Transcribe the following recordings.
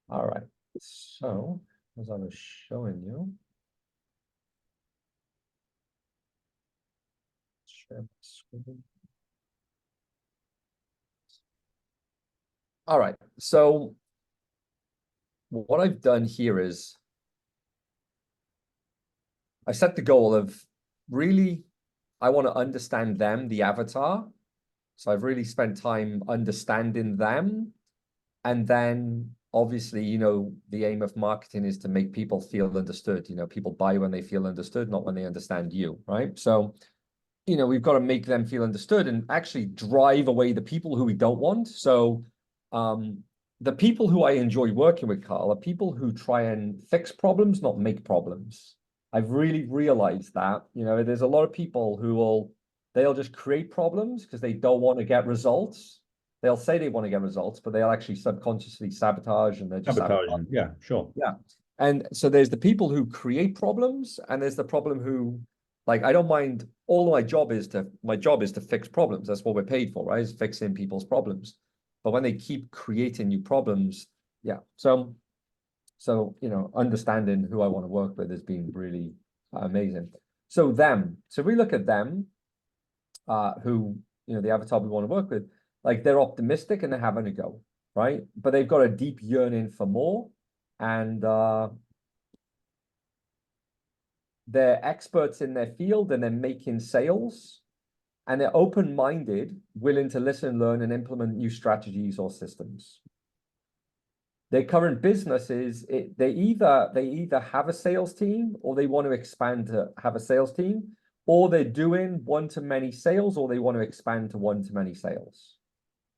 All right. So, as I was showing you, share my screen. All right. So, what I've done here is I set the goal of really, I want to understand them, the avatar. So, I've really spent time understanding them. And then obviously, the aim of marketing is to make people feel understood. People buy when they feel understood, not when they understand you, right? So, we've got to make them feel understood and actually drive away the people who we don't want. So, the people who I enjoy working with, Carl, are people who try and fix problems, not make problems. I've really realized that, there's a lot of people they'll just create problems because they don't want to get results. They'll say they want to get results, but they'll actually subconsciously sabotage and they're just Sabotaging. Yeah, sure. yeah. And so there's the people who create problems, and there's the problem who, like, I don't mind. All my job is to fix problems. That's what we're paid for, right? Is fixing people's problems. But when they keep creating new problems, yeah. So understanding who I want to work with has been really amazing. So we look at them, who, the avatar we want to work with, like they're optimistic and they're having a go, right? But they've got a deep yearning for more, and they're experts in their field and they're making sales, and they're open-minded, willing to listen, learn, and implement new strategies or systems. Their current business is they either have a sales team or they want to expand to have a sales team, or they're doing one-to-many sales, or they want to expand to one-to-many sales.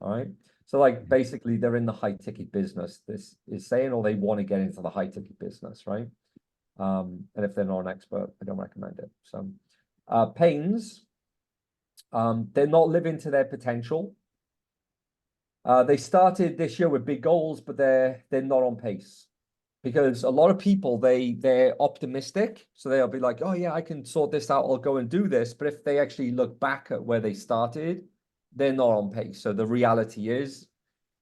All right. So like basically they're in the high ticket business, this is saying, or they want to get into the high ticket business, right? And if they're not an expert, I don't recommend it. So pains, they're not living to their potential. They started this year with big goals, but they're not on pace, because a lot of people they're optimistic, so they'll be like, oh yeah, I can sort this out, I'll go and do this. But if they actually look back at where they started, they're not on pace. So the reality is,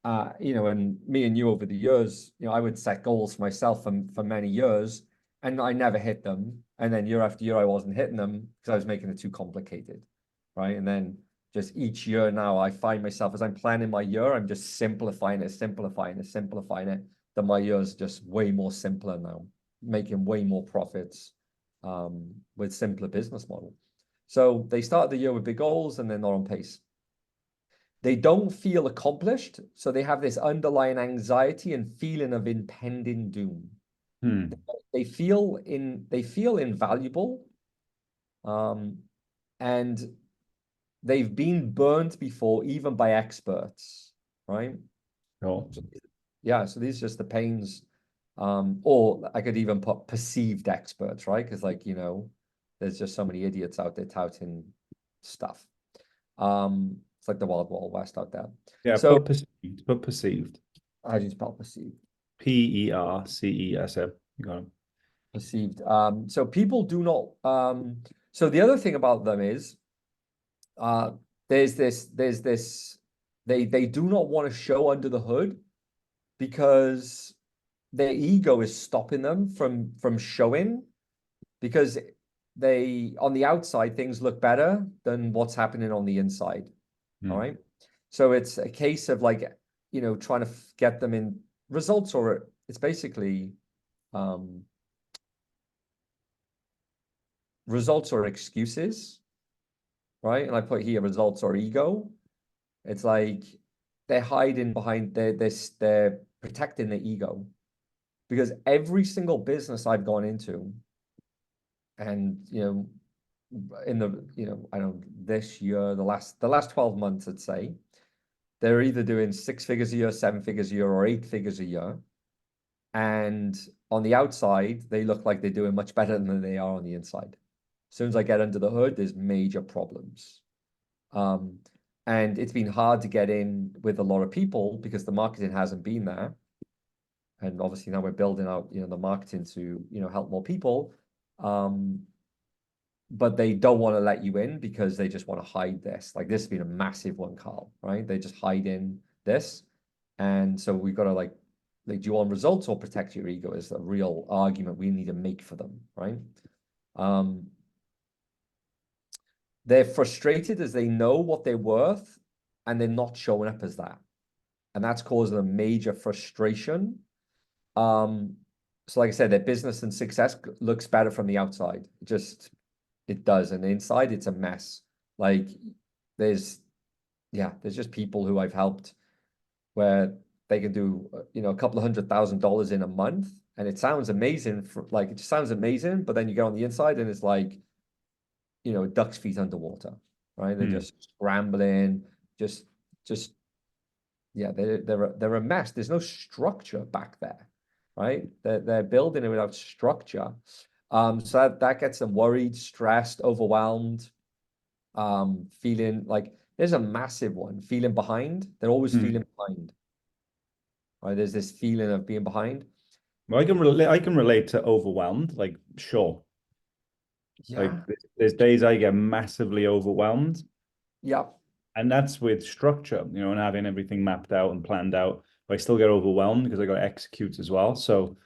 and me and you over the years, I would set goals for myself for many years, and I never hit them. And then year after year, I wasn't hitting them because I was making it too complicated, right? And then just each year now, I find myself, as I'm planning my year, I'm just simplifying it. That my year is just way more simpler now, making way more profits, with simpler business model. So they start the year with big goals and they're not on pace. They don't feel accomplished, so they have this underlying anxiety and feeling of impending doom. They feel invaluable, and they've been burnt before, even by experts, right? Sure. Yeah, so these are just the pains, or I could even put perceived experts, right? Because there's just so many idiots out there touting stuff. It's like the wild west out there. Yeah, So put perceived. how do you spell perceived? PERCESM. You got them. Perceived. So people do not. So the other thing about them is, uh, there's this. They do not want to show under the hood, because their ego is stopping them from showing, because they, on the outside, things look better than what's happening on the inside. All right. So it's a case of like, trying to get them in results, or it's basically results or excuses, right? And I put here results or ego. It's like they're hiding behind they're protecting the ego, because every single business I've gone into, and in the I don't know, this year, the last 12 months, I'd say, they're either doing 6 figures a year, 7 figures a year, or 8 figures a year. And on the outside, they look like they're doing much better than they are on the inside. As soon as I get under the hood, there's major problems. And it's been hard to get in with a lot of people because the marketing hasn't been there. And obviously now we're building out, the marketing to, help more people. But they don't want to let you in because they just want to hide this. Like, this has been a massive one, Carl, right? They just hide in this. And so we've got to like Like, do you want results or protect your ego is the real argument we need to make for them, right? They're frustrated as they know what they're worth and they're not showing up as that. And that's causing a major frustration. So like I said, their business and success looks better from the outside. It does. And inside it's a mess. Like there's just people who I've helped where they can do, a couple of $100,000 in a month. And it sounds amazing it just sounds amazing. But then you get on the inside and it's like, duck's feet underwater, right? They're just scrambling, they're a mess. There's no structure back there, right? They're building it without structure. So that gets them worried, stressed, overwhelmed, feeling like there's a massive one, feeling behind. They're always feeling behind, right? There's this feeling of being behind. Well, I can relate to overwhelmed, like, sure. Like Yeah. there's days I get massively overwhelmed. Yeah. And that's with structure, and having everything mapped out and planned out. But I still get overwhelmed because I got to execute as well. So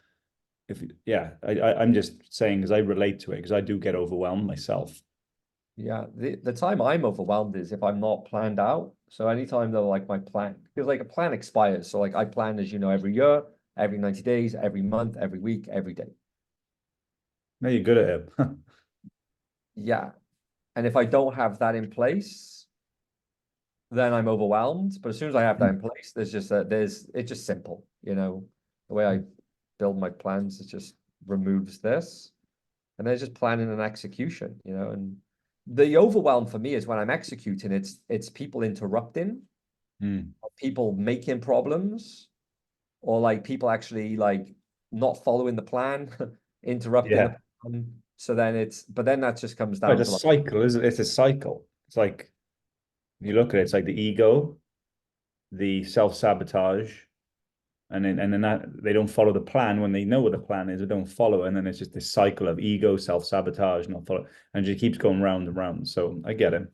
I'm just saying because I relate to it because I do get overwhelmed myself. Yeah. The time I'm overwhelmed is if I'm not planned out. So anytime though, like my plan, because like a plan expires. So like I plan, as you know, every year, every 90 days, every month, every week, every day. No, you're good at it. Yeah. And if I don't have that in place, then I'm overwhelmed. But as soon as I have that in place, it's just simple. The way I build my plans, it just removes this. And there's just planning and execution, and the overwhelm for me is when I'm executing, it's people interrupting, people making problems, or like people actually like not following the plan, interrupting the plan. So then but then that just comes down It's to a like, cycle, isn't it? It's a cycle. It's like if you look at it, it's like the ego, the self-sabotage, and then that they don't follow the plan when they know what the plan is, they don't follow, and then it's just this cycle of ego, self-sabotage, not follow, and it just keeps going round and round. So I get it.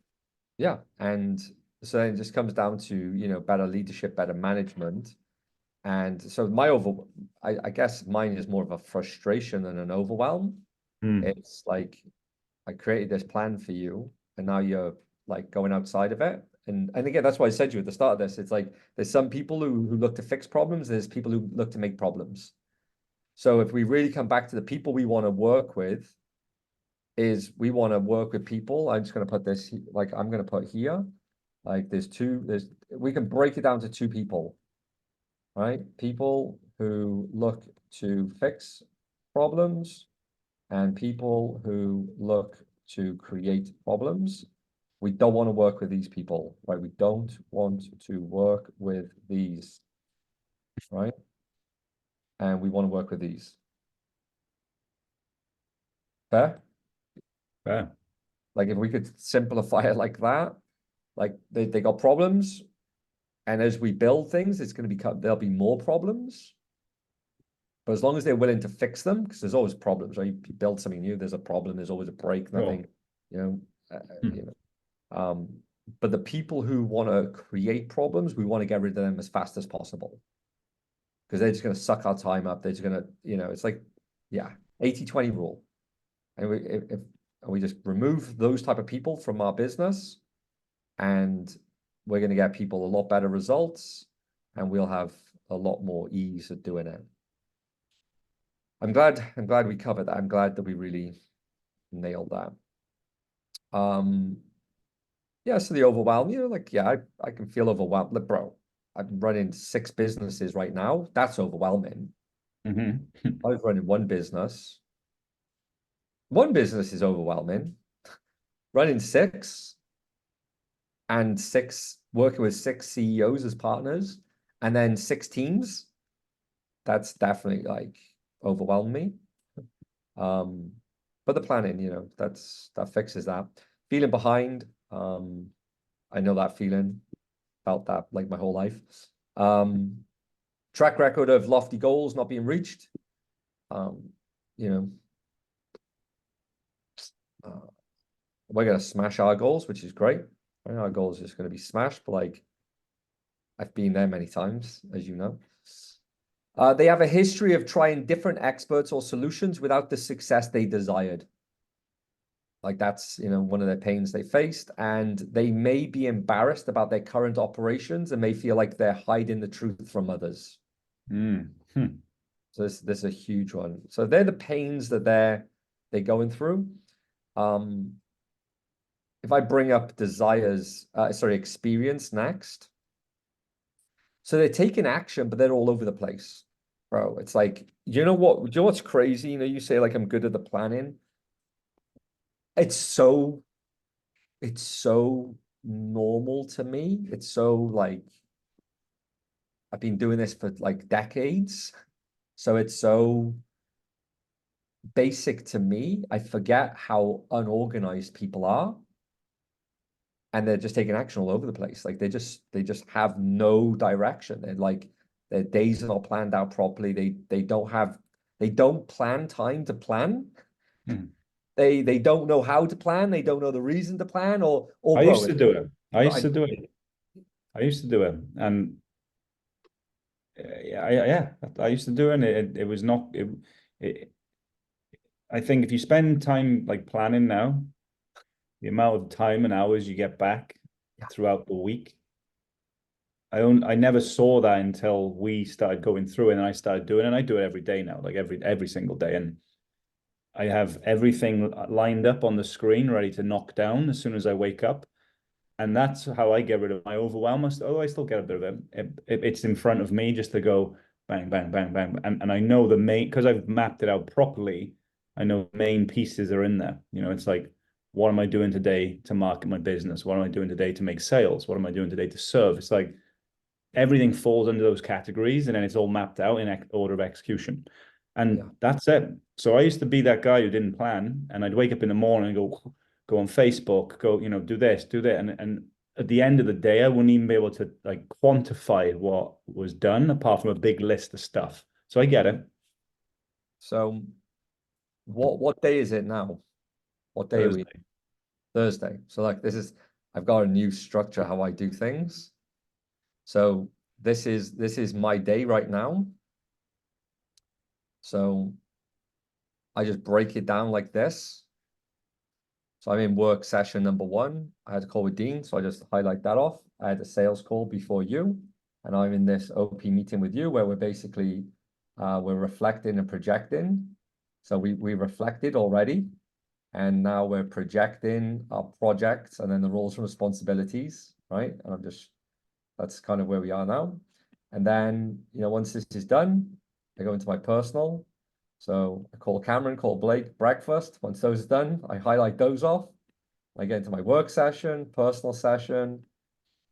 yeah. And so it just comes down to, better leadership, better management. And so I guess mine is more of a frustration than an overwhelm. It's like I created this plan for you, and now you're like going outside of it. And again, that's why I said to you at the start of this. It's like there's some people who look to fix problems, there's people who look to make problems. So if we really come back to the people we want to work with, is we want to work with people. I'm just going to put this like I'm going to put here. Like we can break it down to two people, right? People who look to fix problems and people who look to create problems. We don't want to work with these people, right? We don't want to work with these, right? And we want to work with these. Fair? Fair. Like if we could simplify it like that, like they got problems, and as we build things, it's going to become there'll be more problems. But as long as they're willing to fix them, because there's always problems, right? You build something new, there's a problem, there's always a break, nothing, but the people who want to create problems, we want to get rid of them as fast as possible. Because they're just going to suck our time up. They're just going to, it's like, 80-20 rule. And if we just remove those type of people from our business, and we're going to get people a lot better results, and we'll have a lot more ease of doing it. I'm glad we covered that. I'm glad that we really nailed that. So the overwhelm, I can feel overwhelmed. Look, bro, I'm running 6 businesses right now. That's overwhelming. I was running one business. One business is overwhelming. Running 6 and working with 6 CEOs as partners, and then 6 teams, that's definitely like overwhelmed me. But the planning, that fixes that. Feeling behind, I know that feeling, felt that like my whole life. Track record of lofty goals not being reached. We're gonna smash our goals, which is great. Our goal is just gonna be smashed, but like I've been there many times, as you know. They have a history of trying different experts or solutions without the success they desired. Like that's, one of their pains they faced, and they may be embarrassed about their current operations and may feel like they're hiding the truth from others. Mm. Hmm. So this is a huge one. So they're the pains that they're going through. If I bring up experience next. So they're taking action, but they're all over the place, bro. It's like, you know what's crazy? You say like I'm good at the planning. It's so normal to me. It's so like I've been doing this for like decades. So it's so basic to me. I forget how unorganized people are. And they're just taking action all over the place. Like they just have no direction. They're like their days are not planned out properly. They don't plan time to plan. Hmm. They don't know how to plan. They don't know the reason to plan. Or I bro, used to do it. I used I to do it. I used to do it, and yeah, I used to do it. And it was not. It, I think if you spend time like planning now, the amount of time and hours you get back yeah. throughout the week, I never saw that until we started going through it, and I started doing it. And I do it every day now, like every single day, and I have everything lined up on the screen, ready to knock down as soon as I wake up. And that's how I get rid of my overwhelm. Although I still get a bit of it's in front of me just to go bang, bang, bang, bang. And I know the main, because I've mapped it out properly, I know main pieces are in there. It's like, what am I doing today to market my business? What am I doing today to make sales? What am I doing today to serve? It's like everything falls under those categories, and then it's all mapped out in order of execution. And Yeah. that's it. So I used to be that guy who didn't plan, and I'd wake up in the morning and go on Facebook, do this, do that. And at the end of the day, I wouldn't even be able to like quantify what was done apart from a big list of stuff. So I get it. So what day is it now? What day are we? Thursday. Thursday. So like I've got a new structure how I do things. So this is my day right now. So I just break it down like this. So I'm in work session number 1. I had a call with Dean, so I just highlight that off. I had a sales call before you, and I'm in this OP meeting with you where we're basically we're reflecting and projecting. So we reflected already, and now we're projecting our projects and then the roles and responsibilities, right? And that's kind of where we are now. And then, once this is done, I go into my personal. So I call Cameron, call Blake, breakfast. Once those are done, I highlight those off. I get into my work session, personal session.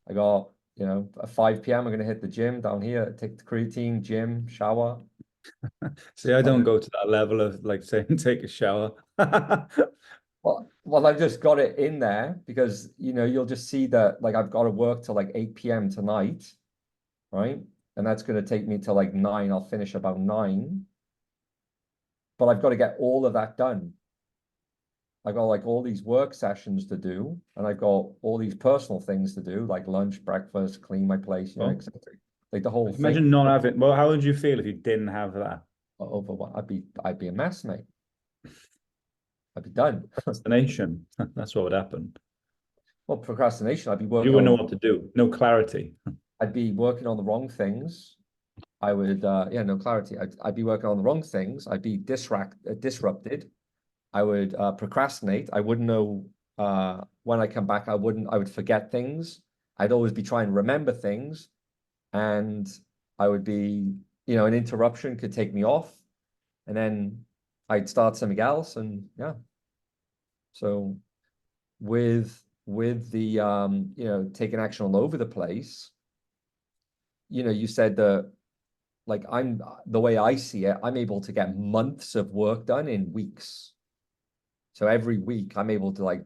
I got, at 5 p.m. I'm going to hit the gym down here, take the creatine, gym, shower. See, I don't go to that level of like saying take a shower. Well, I've just got it in there because, you'll just see that like I've got to work till like 8 p.m. tonight, right? And that's going to take me till like 9. I'll finish about 9. But I've got to get all of that done. I got like all these work sessions to do, and I've got all these personal things to do, like lunch, breakfast, clean my place, Oh, etc. Like the whole thing. imagine not having. Well, how would you feel if you didn't have that? Over what I'd be a mess, mate. I'd be done. Destination. That's what would happen. Well, procrastination. You wouldn't know what to do. No clarity. I'd be working on the wrong things. I would, no clarity. I'd be working on the wrong things. I'd be disrupted. I would procrastinate. I wouldn't know when I come back. I would forget things. I'd always be trying to remember things, and I would be, an interruption could take me off, and then I'd start something else, and yeah. So with the taking action all over the place, you said that like the way I see it, I'm able to get months of work done in weeks. So every week I'm able to like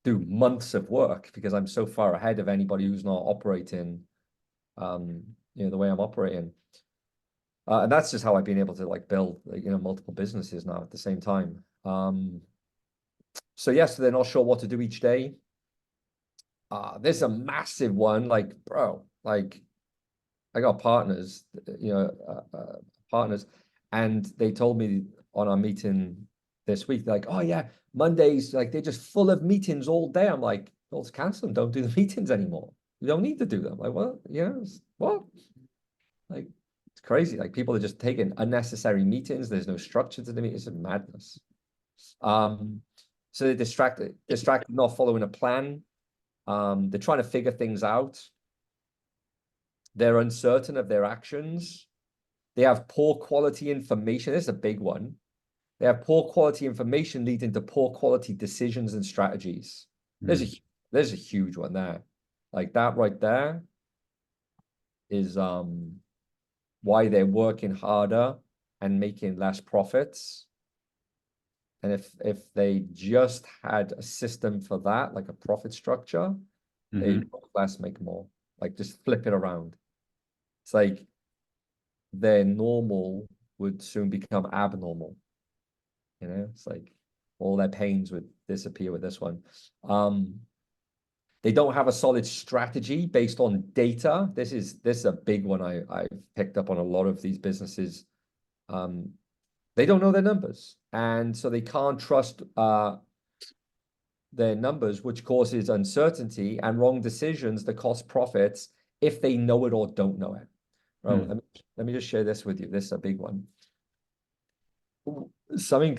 do months of work because I'm so far ahead of anybody who's not operating the way I'm operating. And that's just how I've been able to like build multiple businesses now at the same time. So yes, they're not sure what to do each day. There's a massive one, like, bro, like I got partners, partners, and they told me on our meeting this week, like, oh yeah, Mondays, like they're just full of meetings all day. I'm like, well, let's cancel them. Don't do the meetings anymore. You don't need to do them. Like, what? What? Like, it's crazy. Like people are just taking unnecessary meetings. There's no structure to the meetings. It's madness. So they're distracted, not following a plan. They're trying to figure things out. They're uncertain of their actions. They have poor quality information. This is a big one. They have poor quality information leading to poor quality decisions and strategies. There's a huge one there. Like that right there is why they're working harder and making less profits. And if they just had a system for that, like a profit structure, they work less, make more. Like just flip it around. It's like their normal would soon become abnormal. It's like all their pains would disappear with this one. They don't have a solid strategy based on data. This is a big one I've picked up on a lot of these businesses. They don't know their numbers, and so they can't trust their numbers, which causes uncertainty and wrong decisions that cost profits if they know it or don't know it. Right? Let me just share this with you. This is a big one. Something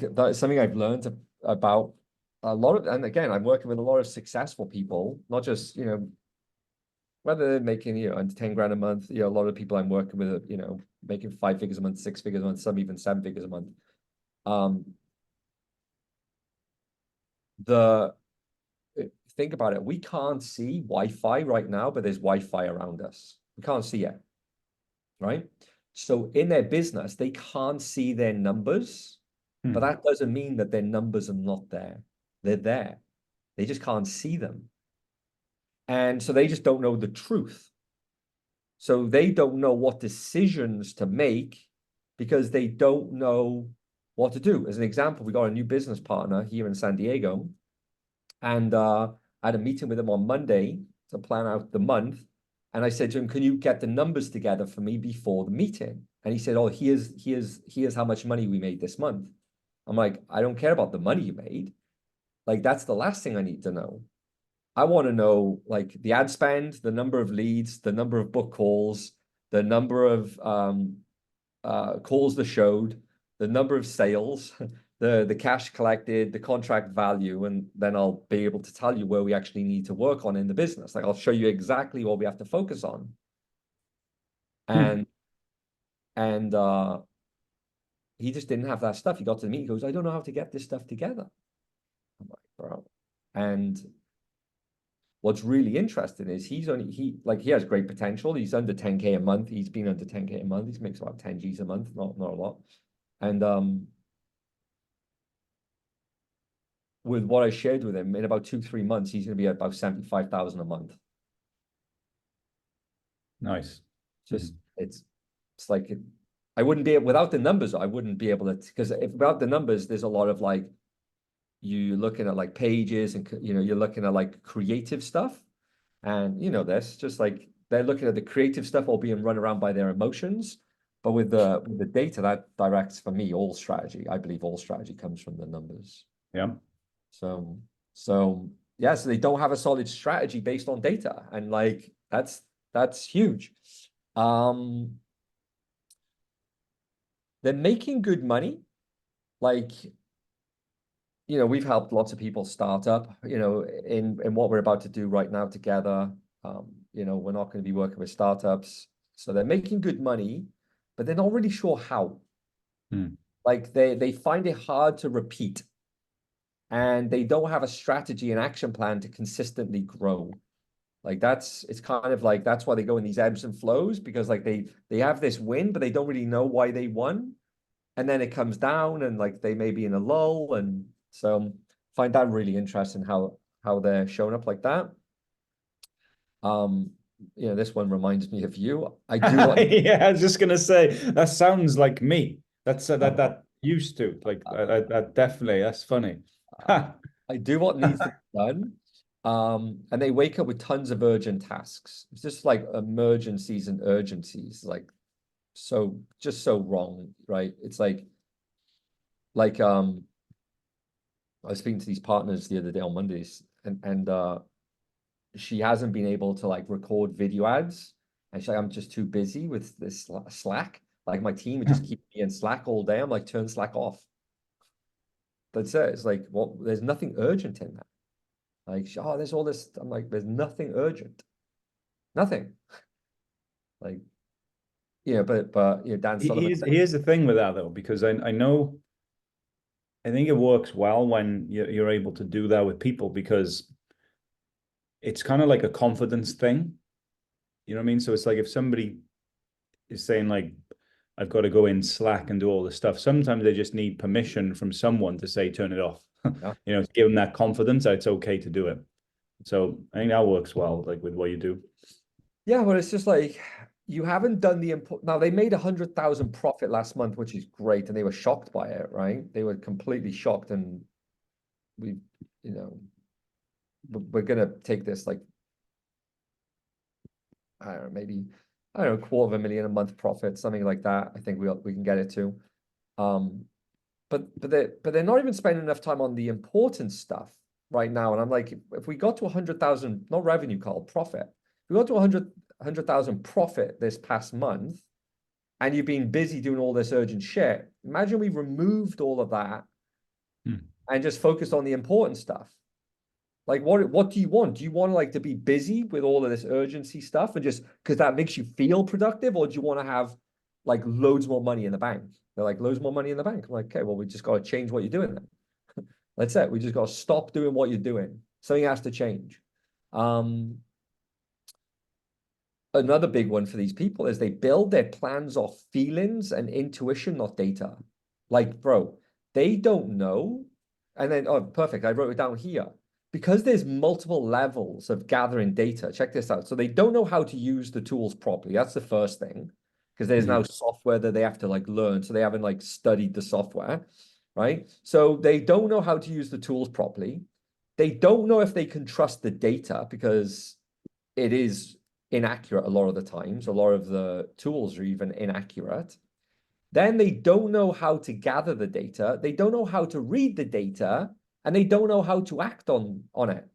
I've learned about a lot of, and again, I'm working with a lot of successful people, not just, whether they're making, under 10 grand a month, a lot of people I'm working with, making 5 figures a month, 6 figures a month, some even 7 figures a month. Think about it. We can't see Wi-Fi right now, but there's Wi-Fi around us. We can't see it, right? So in their business, they can't see their numbers, but that doesn't mean that their numbers are not there. They're there. They just can't see them. And so they just don't know the truth. So they don't know what decisions to make because they don't know what to do. As an example, we got a new business partner here in San Diego, and I had a meeting with him on Monday to plan out the month. And I said to him, can you get the numbers together for me before the meeting? And he said, oh, here's how much money we made this month. I'm like, I don't care about the money you made. Like, that's the last thing I need to know. I want to know, like, the ad spend, the number of leads, the number of book calls, the number of calls that showed, the number of sales, the cash collected, the contract value, and then I'll be able to tell you where we actually need to work on in the business. Like I'll show you exactly what we have to focus on. And he just didn't have that stuff. He got to the meeting, he goes, I don't know how to get this stuff together. I'm like, bro. And what's really interesting is he has great potential. He's under 10K a month. He's been under 10K a month. He makes about 10 G's a month, not a lot. And with what I shared with him, in about 2-3 months, he's going to be at about 75,000 a month. Nice. Just it's like I wouldn't be without the numbers. I wouldn't be able to, because without the numbers, there's a lot of like you looking at like pages and you're looking at like creative stuff, and this just like they're looking at the creative stuff all being run around by their emotions. But with the data, that directs for me all strategy. I believe all strategy comes from the numbers. Yeah. So yeah, so they don't have a solid strategy based on data, and like that's huge. They're making good money. Like, we've helped lots of people start up, in what we're about to do right now together. We're not going to be working with startups. So they're making good money, but they're not really sure how. Like they find it hard to repeat. And they don't have a strategy and action plan to consistently grow. Like it's kind of like, that's why they go in these ebbs and flows, because like they have this win, but they don't really know why they won. And then it comes down and like they may be in a lull. And so find that really interesting how they're showing up like that. This one reminds me of you. I do yeah, I was just gonna say that sounds like me. That's that used to like that definitely. That's funny. I do what needs to be done. And they wake up with tons of urgent tasks. It's just like emergencies and urgencies, like just so wrong, right? It's like I was speaking to these partners the other day on Mondays, and she hasn't been able to like record video ads. And she's like, I'm just too busy with this Slack. Like my team would just keep me in Slack all day. I'm like, turn Slack off. That's it. It's like, well, there's nothing urgent in that. Like, oh, there's all this. I'm like, there's nothing urgent. Nothing. Like, but Dan Sullivan. Here's the thing with that though, because I know, I think it works well when you're able to do that with people, because it's kind of like a confidence thing. You know what I mean? So it's like if somebody is saying like, I've got to go in Slack and do all this stuff, sometimes they just need permission from someone to say, turn it off. Yeah. You know, to give them that confidence that it's okay to do it. So I think that works well, like with what you do. Yeah, but it's just like you haven't done the input. Now they made 100,000 profit last month, which is great, and they were shocked by it, right? They were completely shocked, and we, you know, we're gonna take this like I don't know, maybe I don't know, $250,000 a month profit, something like that. I think we can get it to. But they're not even spending enough time on the important stuff right now. And I'm like, if we got to 100,000, not revenue, Carl, profit. If we got to 100,000 profit this past month, and you've been busy doing all this urgent shit, imagine we removed all of that and just focused on the important stuff. Like, what do you want? Do you want like to be busy with all of this urgency stuff and just because that makes you feel productive, or do you want to have like loads more money in the bank? They're like, loads more money in the bank. I'm like, okay, well, we just got to change what you're doing then. That's it. We just got to stop doing what you're doing. Something has to change. Another big one for these people is they build their plans off feelings and intuition, not data. Like, bro, they don't know. And then, oh, perfect. I wrote it down here. Because there's multiple levels of gathering data. Check this out. So they don't know how to use the tools properly. That's the first thing. Because there's now software that they have to like learn. So they haven't like studied the software, right? So they don't know how to use the tools properly. They don't know if they can trust the data because it is inaccurate a lot of the times. A lot of the tools are even inaccurate. Then they don't know how to gather the data. They don't know how to read the data, and they don't know how to act on it.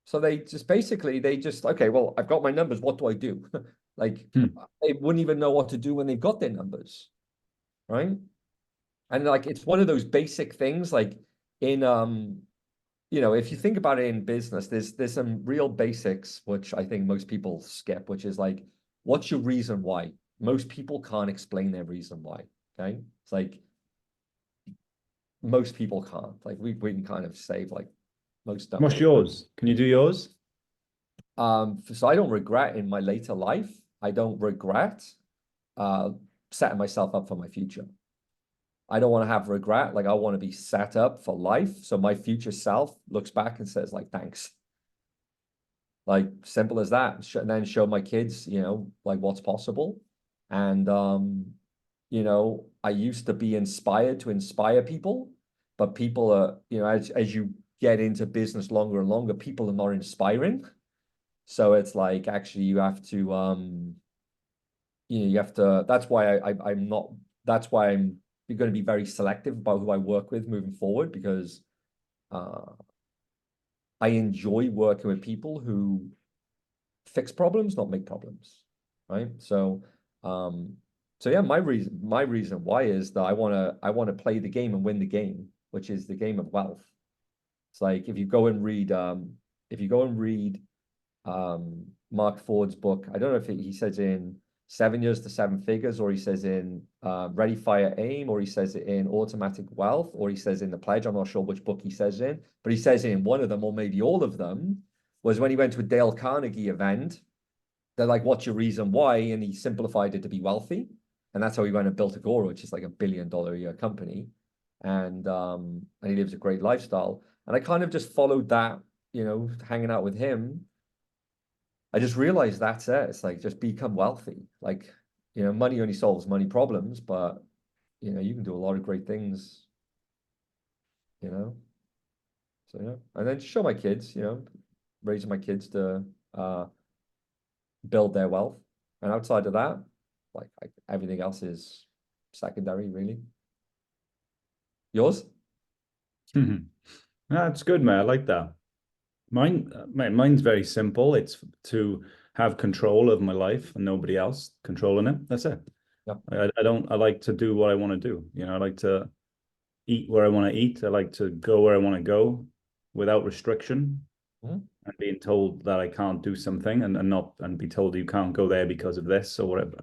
So they just basically, okay, well, I've got my numbers. What do I do? Like they wouldn't even know what to do when they've got their numbers, right? And like it's one of those basic things like in if you think about it in business, there's some real basics which I think most people skip, which is like, what's your reason why? Most people can't explain their reason why. Okay. It's like most people can't. Like we can kind of save like most don't. What's yours? Can you do yours? So I don't regret in my later life. I don't regret setting myself up for my future. I don't want to have regret. Like I want to be set up for life. So my future self looks back and says like, thanks. Like simple as that. And then show my kids, like what's possible. And, I used to be inspired to inspire people, but people are, as you get into business longer and longer, people are not inspiring. So it's like, actually you have to, that's why that's why I'm going to be very selective about who I work with moving forward, because I enjoy working with people who fix problems, not make problems, right? So yeah, my reason why is that I want to play the game and win the game, which is the game of wealth. It's like if you go and read Mark Ford's book, I don't know if he says in 7 Years to Seven Figures, or he says in Ready, Fire, Aim, or he says it in Automatic Wealth, or he says in The Pledge. I'm not sure which book he says in, but he says in one of them, or maybe all of them, was when he went to a Dale Carnegie event. They're like, what's your reason why? And he simplified it to be wealthy. And that's how he went and built Agora, which is like $1 billion a year company. And he lives a great lifestyle. And I kind of just followed that, hanging out with him. I just realized that's it. It's like, just become wealthy. Like, money only solves money problems, but, you can do a lot of great things, So, yeah. And then show my kids, raising my kids to build their wealth. And outside of that, like everything else is secondary, really. Yours? That's good, man. I like that. Mine's very simple. It's to have control of my life and nobody else controlling it. That's it. Yeah. I like to do what I want to do. You know, I like to eat where I want to eat. I like to go where I want to go without restriction and being told that I can't do something and be told you can't go there because of this or whatever.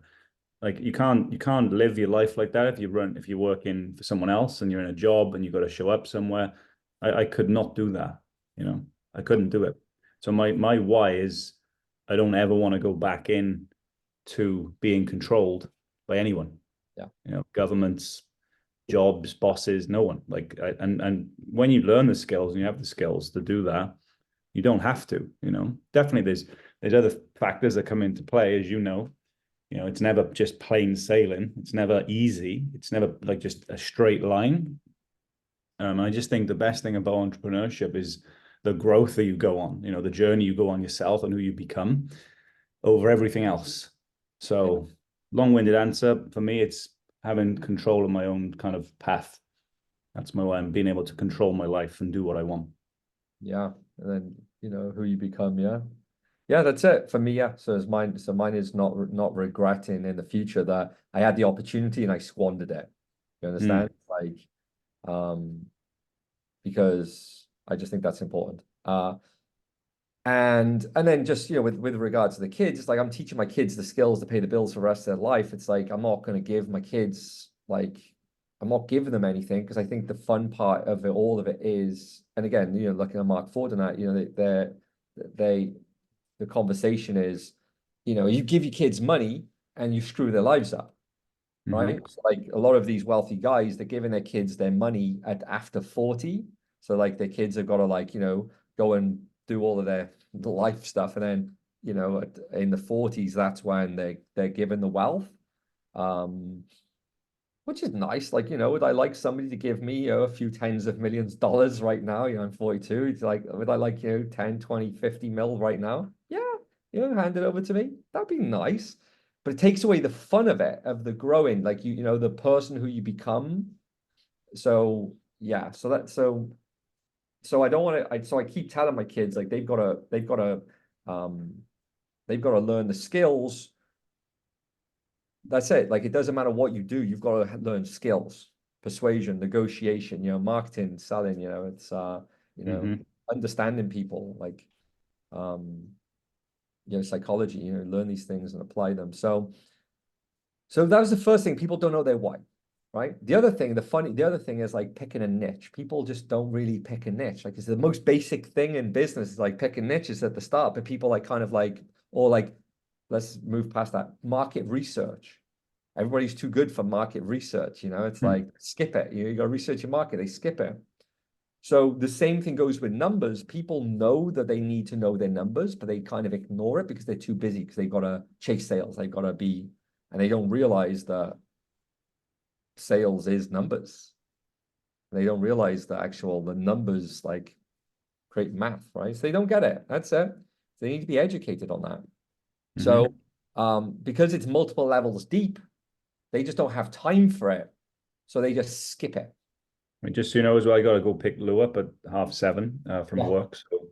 Like you can't live your life like that if you're working for someone else and you're in a job and you've got to show up somewhere. I could not do that, you know. I couldn't do it. So my why is I don't ever want to go back in to being controlled by anyone. Yeah. You know, governments, jobs, bosses, no one. Like and when you learn the skills and you have the skills to do that, you don't have to, you know. Definitely there's other factors that come into play, as you know. You know, it's never just plain sailing. It's never easy. It's never like just a straight line. I just think the best thing about entrepreneurship is the growth that you go on, you know, the journey you go on yourself and who you become over everything else. So long-winded answer for me, it's having control of my own kind of path. That's my way. I'm being able to control my life and do what I want. Yeah. And then, you know, who you become. Yeah. Yeah, that's it for me. Yeah. So mine is not regretting in the future that I had the opportunity and I squandered it. You understand? Like, because I just think that's important. And then just, you know, with regards to the kids, it's like I'm teaching my kids the skills to pay the bills for the rest of their life. It's like I'm not going to give my kids like I'm not giving them anything because I think the fun part of it, all of it is, and again, you know, looking at Mark Ford and that, you know, the conversation is, you know, you give your kids money and you screw their lives up, right? So like a lot of these wealthy guys, they're giving their kids their money at after 40. So like their kids have got to like, you know, go and do all of their life stuff. And then, you know, in the 40s, that's when they're given the wealth. Which is nice. Like, you know, would I like somebody to give me, you know, a few tens of millions of dollars right now? You know, I'm 42. It's like, would I like, you know, 10, 20, 50 mil right now? Yeah, you know, hand it over to me. That'd be nice. But it takes away the fun of it, of the growing, like you know, the person who you become. So yeah, so I don't want to, so I keep telling my kids like um they've got to learn the skills. That's it. Like it doesn't matter what you do, you've got to learn skills, persuasion, negotiation, you know, marketing, selling, you know, it's you know, understanding people, like you know, psychology, you know, learn these things and apply them. So that was the first thing. People don't know their why, right? The other thing, the other thing is like picking a niche. People just don't really pick a niche. Like it's the most basic thing in business is like picking niches at the start, but people like kind of like, or like, let's move past that. Market research. Everybody's too good for market research. You know, it's like skip it. You got to research your market. They skip it. So the same thing goes with numbers. People know that they need to know their numbers, but they kind of ignore it because they're too busy because they got to chase sales. They got to be, and they don't realize that sales is numbers. They don't realize that the numbers like create math, right? So they don't get it. That's it. They need to be educated on that. So because it's multiple levels deep, they just don't have time for it. So they just skip it. I mean, just so you know as well, I got to go pick Lou up at 7:30 from work. So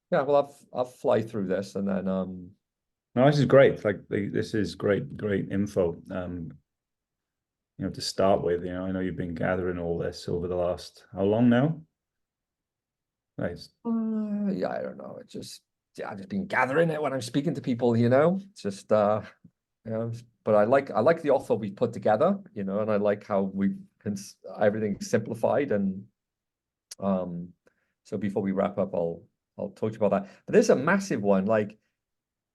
yeah, well, I'll fly through this and then no, this is great. Like this is great info. You know, to start with, you know, I know you've been gathering all this over the last how long now? Nice. Yeah, I don't know. It's just I've just been gathering it when I'm speaking to people, you know. It's just you know, but I like the offer we put together, you know, and I like how we can everything simplified and so before we wrap up, I'll talk to you about that. But there's a massive one. Like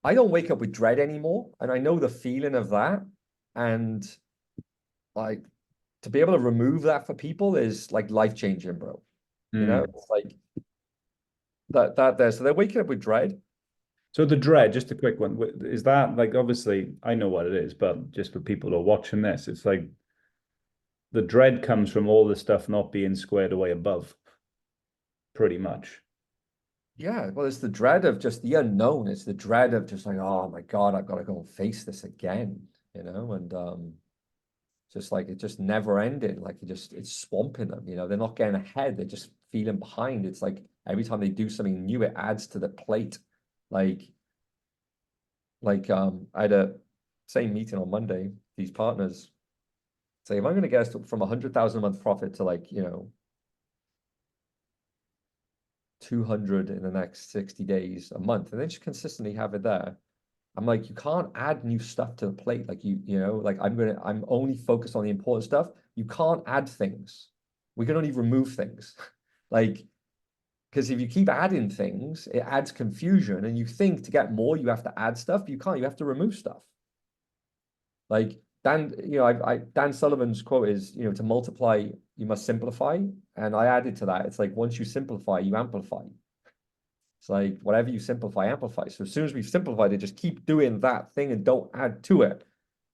I don't wake up with dread anymore, and I know the feeling of that. And like to be able to remove that for people is like life changing, bro. You know, it's like that there. So they're waking up with dread. So the dread, just a quick one, is that like obviously I know what it is, but just for people who are watching this, it's like the dread comes from all the stuff not being squared away above, pretty much. Yeah, well, it's the dread of just the unknown. It's the dread of just like, oh my God, I've got to go and face this again, and just like it just never ending. Like it's swamping them, they're not getting ahead, they're just feeling behind. It's like every time they do something new, it adds to the plate. Like I had a same meeting on Monday, these partners say, if I'm gonna get us from 100,000 a month profit to like, 200 in the next 60 days a month, and then just consistently have it there. I'm like, you can't add new stuff to the plate. Like like I'm only focused on the important stuff. You can't add things. We can only remove things. Like, because if you keep adding things, it adds confusion. And you think to get more, you have to add stuff, but you can't, you have to remove stuff. Like Dan, Dan Sullivan's quote is, to multiply, you must simplify. And I added to that. It's like once you simplify, you amplify. It's like whatever you simplify, amplify. So as soon as we've simplified it, just keep doing that thing and don't add to it.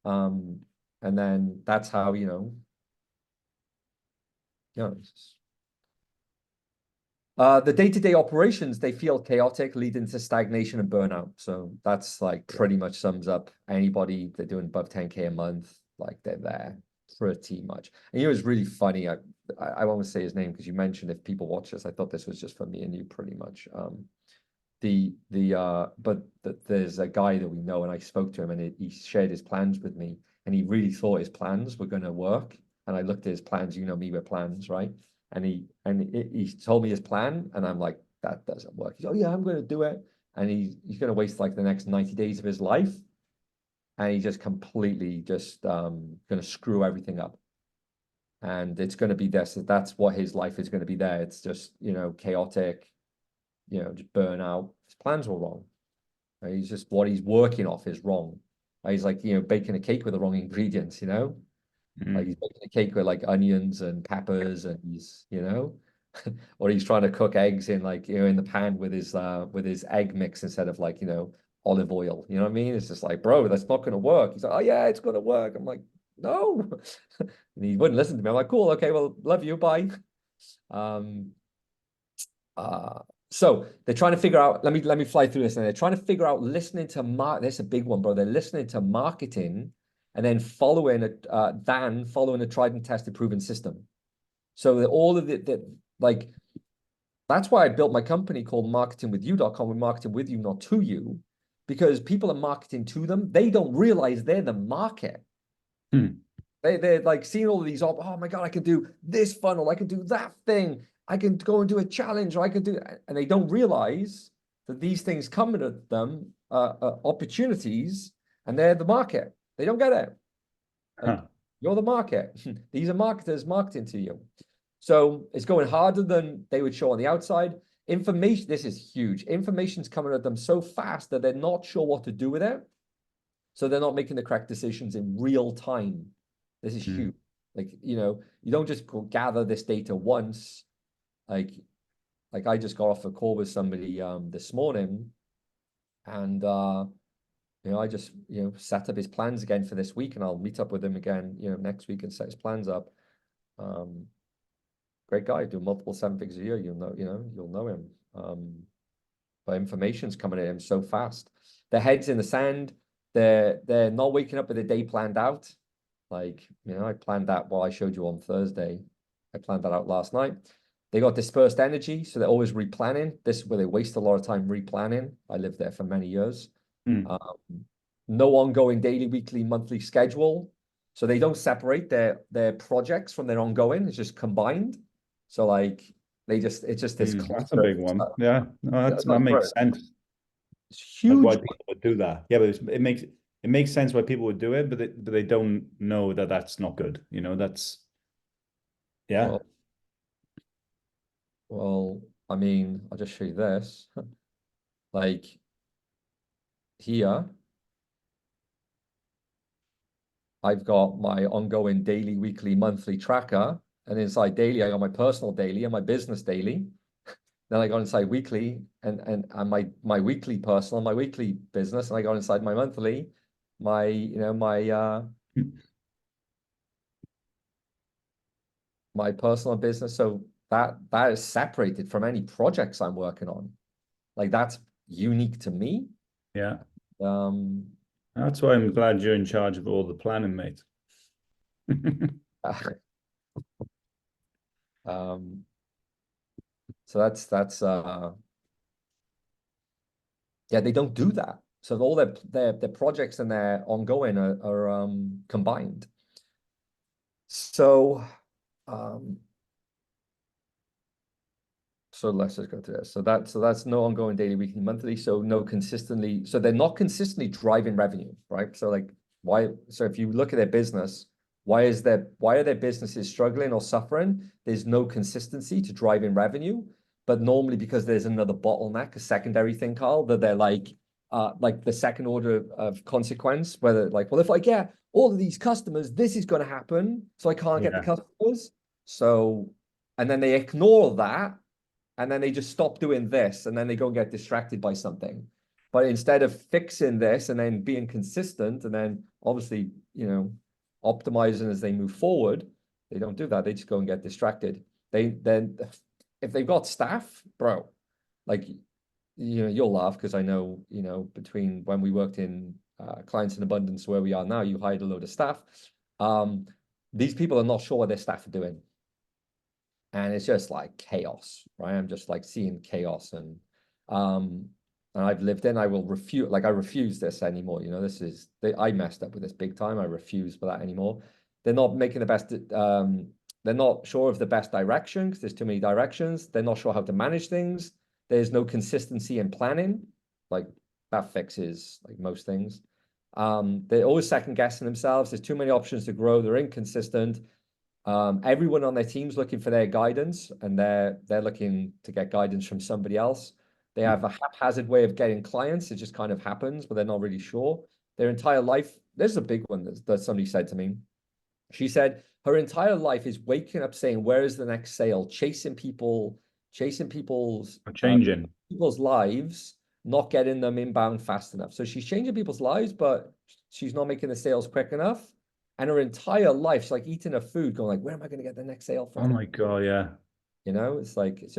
And then that's how, the day-to-day operations, they feel chaotic, leading to stagnation and burnout. So that's like pretty much sums up anybody they're doing above 10K a month, like they're there pretty much. And it was really funny. I won't say his name because you mentioned if people watch this, I thought this was just for me and you pretty much. There's a guy that we know, and I spoke to him, and he shared his plans with me, and he really thought his plans were going to work. And I looked at his plans, me with plans, right? And he told me his plan, and I'm like, that doesn't work. He's, oh yeah, I'm going to do it, and he's going to waste like the next 90 days of his life, and he's just completely just going to screw everything up. And it's going to be this. That's what his life is going to be there. It's just chaotic, just burn out. His plans were wrong. Right? He's just what he's working off is wrong. Right? He's like, baking a cake with the wrong ingredients, Like he's baking a cake with like onions and peppers and or he's trying to cook eggs in like, in the pan with his egg mix instead of like, olive oil. You know what I mean? It's just like, bro, that's not gonna work. He's like, oh yeah, it's gonna work. I'm like, no. And he wouldn't listen to me. I'm like, cool, okay, well, love you, bye. Um, uh, so they're trying to figure out, let me fly through this. And they're trying to figure out listening to That's a big one, bro. They're listening to marketing and then following a tried and tested proven system. So that all of it like that's why I built my company called marketingwithyou.com, with marketing with you, not to you, because people are marketing to them. They don't realize they're the market. They're like seeing all of these, oh my God, I can do this funnel, I can do that thing, I can go and do a challenge, or I can do, and they don't realize that these things come at them, opportunities, and they're the market. They don't get it. Like, you're the market. These are marketers marketing to you. So it's going harder than they would show on the outside. Information, this is huge. Information's coming at them so fast that they're not sure what to do with it. So they're not making the correct decisions in real time. This is huge. Like, you don't just go gather this data once. Like I just got off a call with somebody this morning, and I just set up his plans again for this week, and I'll meet up with him again next week and set his plans up. Great guy, do multiple 7 figures a year. You'll know him. But information's coming at him so fast. Their heads in the sand. They're not waking up with a day planned out. Like, I planned that what I showed you on Thursday. I planned that out last night. They got dispersed energy, so they're always replanning. This is where they waste a lot of time replanning. I lived there for many years. No ongoing daily, weekly, monthly schedule. So they don't separate their projects from their ongoing. It's just combined. So like it's just this That's a big one. Yeah, no, that makes sense. It's huge. Like why people would do that. Yeah, but it makes sense why people would do it, but they don't know that that's not good. That's yeah. Well, I mean, I'll just show you this. Like here, I've got my ongoing daily, weekly, monthly tracker. And inside daily, I got my personal daily and my business daily. Then I got inside weekly and my weekly personal, my weekly business, and I got inside my monthly, my personal business. So that is separated from any projects I'm working on. Like that's unique to me. Yeah. Um, That's why I'm glad you're in charge of all the planning, mate. um, so that's yeah, they don't do that. So all their projects and their ongoing are combined. So um, so let's just go to this. So that's no ongoing daily, weekly, monthly. So no consistently. So they're not consistently driving revenue, right? So like why? So if you look at their business, why are their businesses struggling or suffering? There's no consistency to driving revenue, but normally because there's another bottleneck, a secondary thing, Carl, that they're like the second order of consequence, whether like, well, if I get all of these customers, this is going to happen, so I can't get the Yeah. customers. So, and then they ignore that and then they just stop doing this and then they go and get distracted by something. But instead of fixing this and then being consistent and then obviously, optimizing as they move forward, they don't do that. They just go and get distracted. They then if they've got staff, bro, like you'll laugh because I know, between when we worked in clients in abundance where we are now, you hired a load of staff. These people are not sure what their staff are doing and it's just like chaos, right? I'm just like seeing chaos and I've lived in, I refuse this anymore. I messed up with this big time. I refuse for that anymore. They're not making the best, they're not sure of the best direction because there's too many directions. They're not sure how to manage things. There's no consistency in planning. Like that fixes like most things. They're always second guessing themselves. There's too many options to grow. They're inconsistent. Everyone on their team's looking for their guidance and they're looking to get guidance from somebody else. They have a haphazard way of getting clients. It just kind of happens, but they're not really sure. Their entire life, this is a big one that somebody said to me. She said her entire life is waking up saying, where is the next sale? Chasing Changing. people's lives, not getting them inbound fast enough. So she's changing people's lives, but she's not making the sales quick enough. And her entire life, she's like eating her food, going like, where am I going to get the next sale from? Oh my God, yeah. It's like it's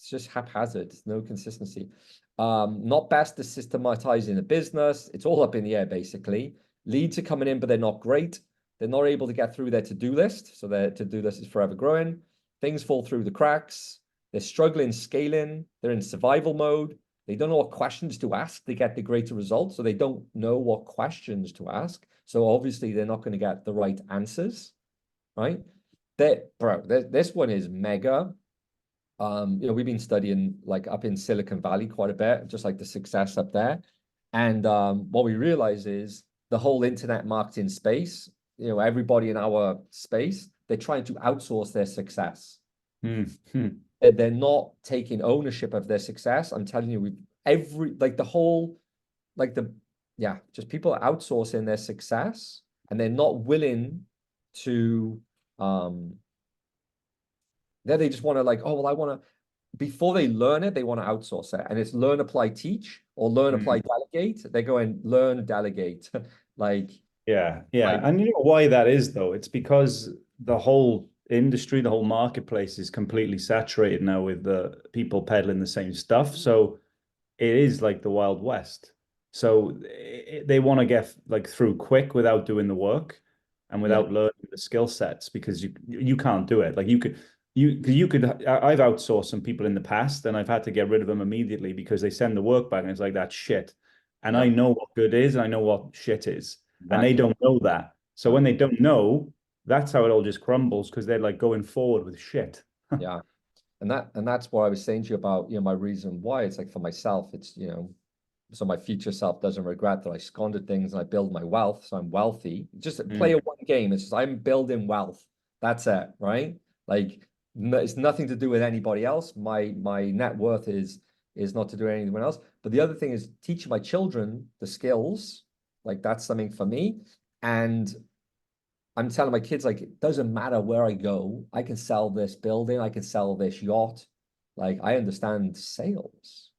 just haphazard. It's no consistency. Not best to systematizing the business. It's all up in the air, basically. Leads are coming in, but they're not great. They're not able to get through their to-do list. So their to-do list is forever growing. Things fall through the cracks. They're struggling scaling. They're in survival mode. They don't know what questions to ask to get the greater results. So they don't know what questions to ask. So obviously they're not going to get the right answers, right? This one is mega. We've been studying like up in Silicon Valley quite a bit, just like the success up there. And what we realize is the whole internet marketing space, everybody in our space, they're trying to outsource their success. They're not taking ownership of their success. I'm telling you, just people are outsourcing their success and they're not willing to they just want to like, oh, well, I want to, before they learn it, they want to outsource it. And it's learn, apply, teach, or learn, apply, delegate. They're going learn, delegate. Yeah. And you know why that is, though? It's because the whole industry, the whole marketplace is completely saturated now with the people peddling the same stuff. So it is like the Wild West. So they want to get like through quick without doing the work and without learning the skill sets because you can't do it. Like I've outsourced some people in the past and I've had to get rid of them immediately because they send the work back and it's like that shit. And I know what good is and I know what shit is. And they don't know that. So when they don't know, that's how it all just crumbles because they're like going forward with shit. Yeah. And that's what I was saying to you about, my reason why. It's like for myself, it's, so my future self doesn't regret that I squandered things and I build my wealth. So I'm wealthy. Just play a one game. It's just I'm building wealth. That's it, right? Like it's nothing to do with anybody else. My net worth is not to do with anyone else. But the other thing is teaching my children the skills. Like that's something for me. And I'm telling my kids, like, it doesn't matter where I go. I can sell this building. I can sell this yacht. Like I understand sales.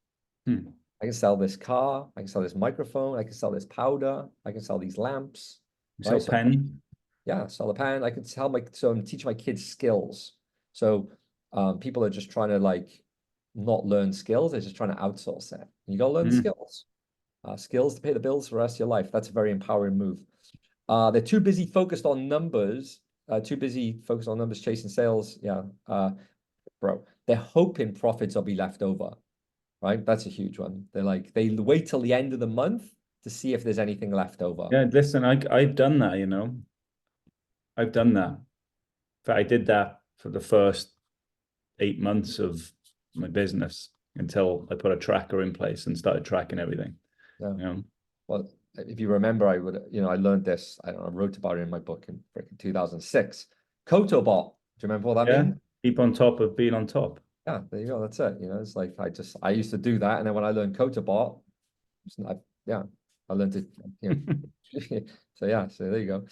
I can sell this car. I can sell this microphone. I can sell this powder. I can sell these lamps. Sell pen. Yeah, sell a pen. I can I'm teaching my kids skills. So people are just trying to like not learn skills. They're just trying to outsource it. You got to learn skills. Skills to pay the bills for the rest of your life. That's a very empowering move. They're too busy focused on numbers, chasing sales. Yeah. Bro, they're hoping profits will be left over, right? That's a huge one. They're like, they wait till the end of the month to see if there's anything left over. Yeah, listen, I've done that, you know. I've done that. But I did that for the first 8 months of my business until I put a tracker in place and started tracking everything. Yeah. You know? Well, if you remember, I learned this. I don't know, I wrote about it in my book in 2006. Kotobot. Do you remember what that means? Keep on top of being on top. Yeah, there you go. That's it. You know, it's like I used to do that, and then when I learned Kotobot, I learned it. You know, so yeah, so there you go.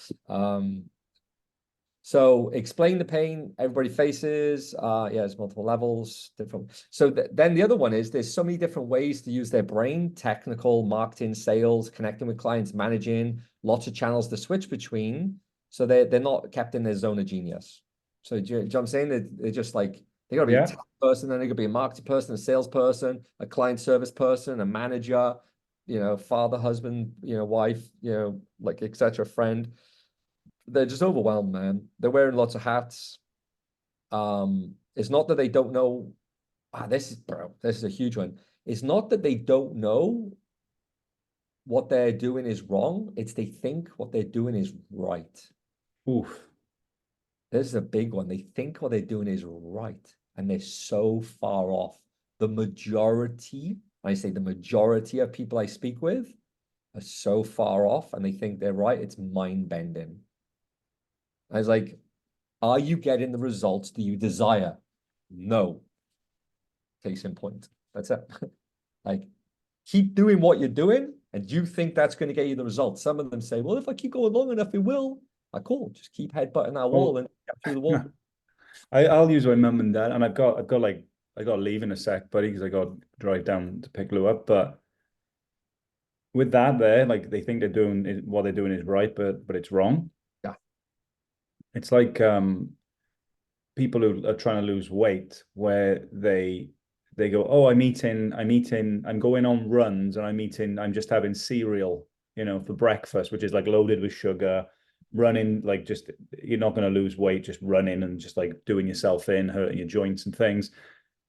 So explain the pain everybody faces. There's multiple levels, different. So then the other one is there's so many different ways to use their brain: technical, marketing, sales, connecting with clients, managing, lots of channels to switch between. So they're not kept in their zone of genius. So do you know what I'm saying? They're just like they gotta be a tech person, then they could be a marketing person, a salesperson, a client service person, a manager, you know, father, husband, you know, wife, you know, like etc. friend. They're just overwhelmed, man. They're wearing lots of hats. It's not that they don't know. This is a huge one. It's not that they don't know what they're doing is wrong. It's they think what they're doing is right. Oof. This is a big one. They think what they're doing is right, and they're so far off. The majority, I say the majority of people I speak with are so far off, and they think they're right. It's mind-bending. I was like, are you getting the results that you desire? No. Case in point. That's it. Like, keep doing what you're doing, and you think that's going to get you the results. Some of them say, well, if I keep going long enough, it will. Cool. Just keep headbutting that wall and get through the wall. I'll use my mum and dad, and I got to leave in a sec, buddy, because I got to drive down to pick Lou up. But with that, there, like they think what they're doing is right, but it's wrong. Yeah. It's like people who are trying to lose weight, where they go, oh, I'm going on runs, and I'm just having cereal, you know, for breakfast, which is like loaded with sugar. Running, like, just, you're not going to lose weight just running and just like doing yourself in, hurting your joints and things.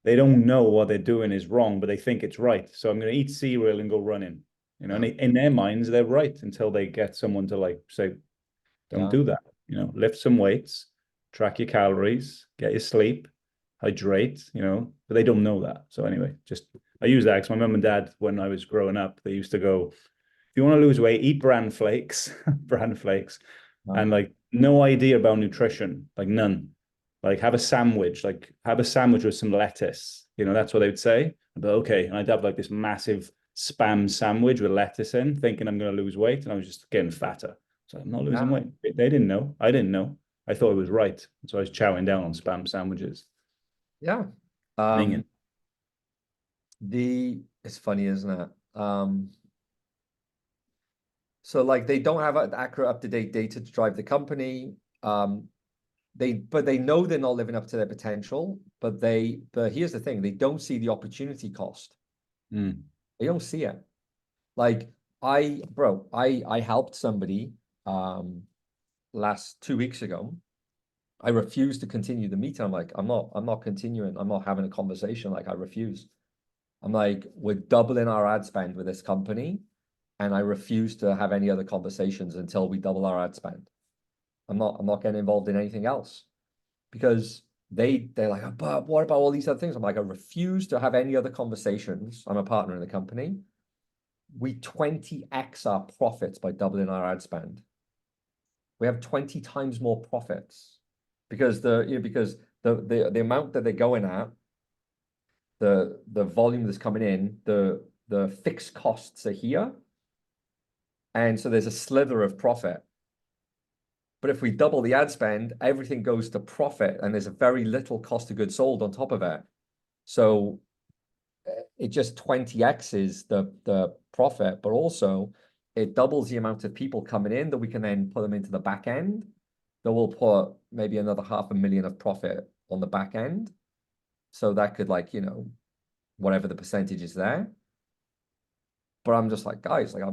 They don't know what they're doing is wrong, but they think it's right. So I'm going to eat cereal and go running, you know. And in their minds, they're right until they get someone to like say, don't do that, you know. Lift some weights, track your calories, get your sleep, hydrate, you know. But they don't know that. So anyway, just I use that because my mum and dad, when I was growing up, they used to go, if you want to lose weight, eat bran flakes, bran flakes. And like no idea about nutrition, like none. Like have a sandwich with some lettuce. You know, that's what they would say. But okay, and I'd have like this massive spam sandwich with lettuce in, thinking I'm going to lose weight, and I was just getting fatter. So I'm not losing weight. They didn't know. I didn't know. I thought it was right, so I was chowing down on spam sandwiches. Yeah. It's funny, isn't it? So like they don't have accurate, up-to-date data to drive the company. They know they're not living up to their potential, but here's the thing, they don't see the opportunity cost. They don't see it. Like I helped somebody last 2 weeks ago. I refused to continue the meeting. I'm like, I'm not continuing. I'm not having a conversation. Like I refuse. I'm like, we're doubling our ad spend with this company, and I refuse to have any other conversations until we double our ad spend. I'm not getting involved in anything else, because they're like, but what about all these other things? I'm like, I refuse to have any other conversations. I'm a partner in the company. We 20x our profits by doubling our ad spend. We have 20 times more profits because the amount that they're going at, the volume that's coming in, the fixed costs are here. And so there's a slither of profit. But if we double the ad spend, everything goes to profit, and there's a very little cost of goods sold on top of it. So it just 20x's the profit, but also it doubles the amount of people coming in that we can then put them into the back end. That will put maybe another 500,000 of profit on the back end. So that could, like, you know, whatever the percentage is there. But I'm just like, guys, like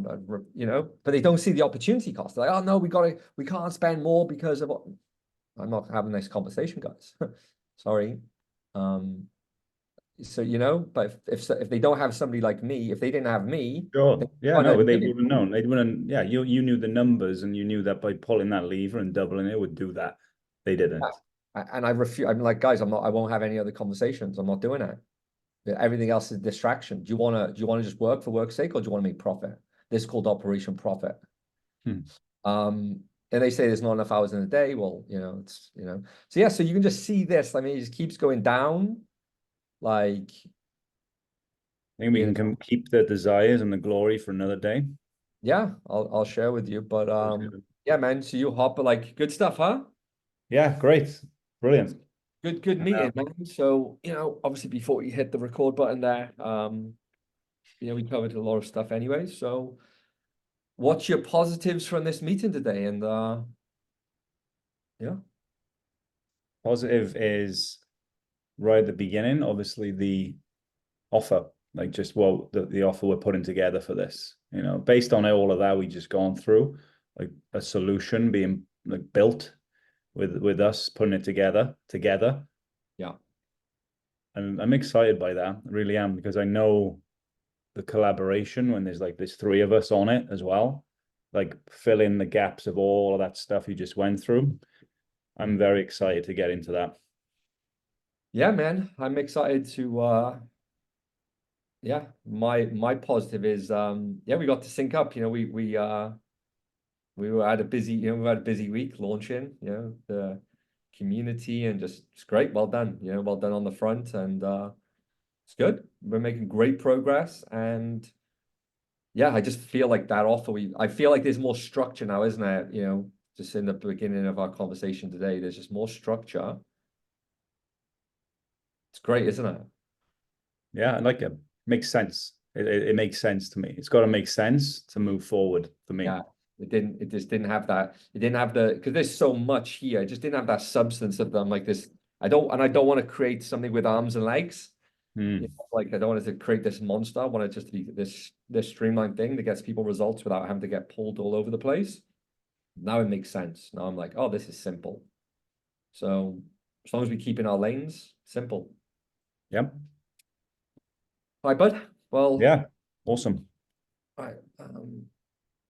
you know, but they don't see the opportunity cost. They're like, oh no, we can't spend more because of what. I'm not having this conversation, guys. Sorry. So you know, but if they don't have somebody like me, if they didn't have me, Sure. Yeah, oh, no, no, they would have known. They wouldn't. Yeah, you knew the numbers, and you knew that by pulling that lever and doubling it would do that. They didn't. and I refuse. I'm like, guys, I won't have any other conversations. I'm not doing it. Everything else is distraction. Do you wanna just work for work's sake, or do you want to make profit? This is called Operation Profit. And they say there's not enough hours in a day. Well, you know, it's, you know, so yeah, so you can just see this. I mean, it just keeps going down. Like, I think we you can know, keep the desires and the glory for another day. yeah, I'll share with you. But yeah, man. So you hop, like, good stuff, huh? Yeah, great. Brilliant. Good meeting, man. So, you know, obviously before you hit the record button there, you know, we covered a lot of stuff anyway. So what's your positives from this meeting today? And yeah. Positive is right at the beginning, obviously the offer, like just what the offer we're putting together for this, you know, based on all of that we just gone through, like a solution being like built with us putting it together. Yeah. And I'm excited by that. I really am, because I know the collaboration when there's three of us on it as well, like fill in the gaps of all of that stuff you just went through. I'm very excited to get into that. Yeah, man. I'm excited to yeah, my positive is yeah, we got to sync up. You know, we were at a busy, you know, we had a busy week launching, you know, the community, and just it's great. Well done, you know, well done on the front, and it's good. We're making great progress, and yeah, I just feel like that offer I feel like there's more structure now, isn't it? You know, just in the beginning of our conversation today, there's just more structure. It's great, isn't it? Yeah, I like it. Makes sense. It makes sense to me. It's got to make sense to move forward for me. Yeah. It just didn't have that. It didn't have because there's so much here. It just didn't have that substance of them, like this. I don't want to create something with arms and legs. You know, like I don't want it to create this monster. I want it just to be this streamlined thing that gets people results without having to get pulled all over the place. Now it makes sense. Now I'm like, oh, this is simple. So as long as we keep in our lanes, simple. Yep. All right, bud. Well, Yeah. Awesome. all right.